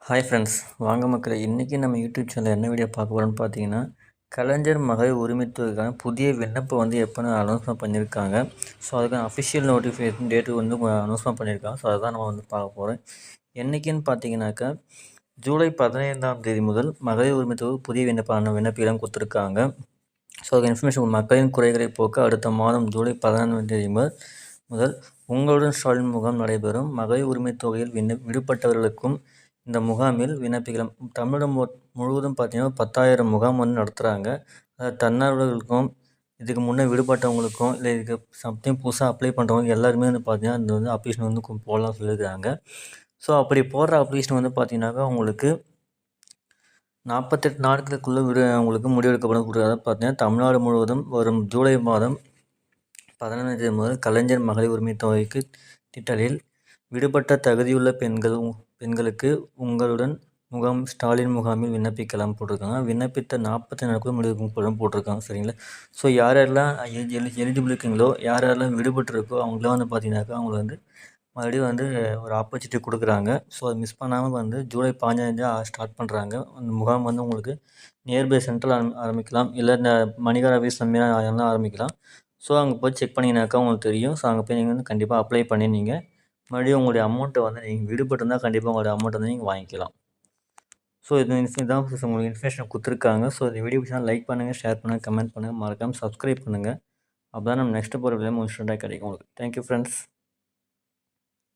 Hi friends, வாங்க மக்களே. இன்றைக்கி நம்ம யூடியூப் சேனலில் என்ன வீடியோ பார்க்க போகிறோம்னு பார்த்தீங்கன்னா, கலைஞர் மகளிர் உரிமைத்தொகைக்கான புதிய விண்ணப்பம் வந்து எப்போன்னு அனௌன்ஸ்மெண்ட் பண்ணியிருக்காங்க. ஸோ அதுக்கான அஃபிஷியல் நோட்டிஃபிகேஷன் டேட்டு வந்து அனௌன்ஸ்மெண்ட் பண்ணியிருக்காங்க. ஸோ அதுதான் நம்ம வந்து பார்க்க போகிறோம். என்றைக்குன்னு பார்த்தீங்கன்னாக்கா, ஜூலை 15ஆம் தேதி முதல் மகளிர் உரிமைத்தொகை புதிய விண்ணப்பிக்கலாம் கொடுத்துருக்காங்க. ஸோ அதுக்கு இன்ஃபர்மேஷன் மக்களின் குறைகளை போக்க அடுத்த மாதம் ஜூலை 14ஆம் தேதி முதல் உங்களுடன் ஸ்டாலின் முகாம் நடைபெறும். மகளிர் உரிமைத்தொகையில் விடுபட்டவர்களுக்கும் இந்த முகாமில் விண்ணப்பிக்கலாம். தமிழகம் முழுவதும் பார்த்திங்கன்னா 10,000 முகாம் வந்து நடத்துகிறாங்க. தன்னார்வலர்களுக்கும் இதுக்கு முன்னே விடுபட்டவங்களுக்கும் இல்லை இதுக்கு சம்திங் புதுசாக அப்ளை பண்ணுறவங்க எல்லாருமே வந்து பார்த்திங்கன்னா இந்த வந்து அப்ளிகேஷன் வந்து போடலாம் சொல்லியிருக்காங்க. ஸோ அப்படி போடுற அப்ளிகேஷன் வந்து பார்த்திங்கனாக்கா உங்களுக்கு 48 நாட்களுக்குள்ளே உங்களுக்கு முடிவெடுக்கப்படும். அதாவது பார்த்திங்கன்னா தமிழ்நாடு முழுவதும் வரும் ஜூலை மாதம் 15ஆம் தேதி முதல் கலைஞர் மகளிர் உரிமை தொகைக்கு திட்டத்தில் விடுபட்ட தகுதியுள்ள பெண்களுக்கு உங்களுடன் ஸ்டாலின் முகாமில் விண்ணப்பிக்கலாம் போட்டிருக்காங்க. விண்ணப்பித்த 40 நாட்களுக்கு முடிவு போட்டிருக்காங்க. சரிங்களா? ஸோ யாரெல்லாம் எலிஜிபிள் இருக்கீங்களோ, யாரெல்லாம் விடுபட்டிருக்கோ அவங்களாம் வந்து பார்த்தீங்கன்னாக்கா அவங்களுக்கு வந்து மறுபடியும் வந்து ஒரு ஆப்பர்ச்சுனிட்டி கொடுக்குறாங்க. ஸோ அதை மிஸ் பண்ணாமல் வந்து ஜூலை 15 ஸ்டார்ட் பண்ணுறாங்க. அந்த முகாம் வந்து உங்களுக்கு நியர்பை சென்ட்ரல் ஆரம்பிக்கலாம், இல்லை இந்த மணிகார் ஆஃபீஸ் அதெல்லாம் ஆரம்பிக்கலாம். ஸோ அங்கே போய் செக் பண்ணிங்கனாக்கா உங்களுக்கு தெரியும். ஸோ அங்கே போய் நீங்கள் வந்து கண்டிப்பாக அப்ளை பண்ணி நீங்கள் மறுபடியும் உங்களுடைய அமௌண்ட்டை வந்து நீங்கள் விடுபட்டிருந்தால் கண்டிப்பாக உங்களுடைய அமௌண்ட்டை வந்து நீங்கள் வாங்கிக்கலாம். ஸோ இதான் உங்களுக்கு இன்ஃபர்மேஷன் கொடுத்துருக்காங்க. ஸோ இந்த வீடியோ பிடிச்சா லைக் பண்ணுங்கள், ஷேர் பண்ணுங்கள், கமெண்ட் பண்ணுங்கள், மறக்காமல் சப்ஸ்கிரைப் பண்ணுங்கள். அப்போ தான் நம்ம நெக்ஸ்ட்டு போகிற வீடியோ இன்ஸ்டண்ட்டாக கிடைக்கும் உங்களுக்கு. Thank you friends.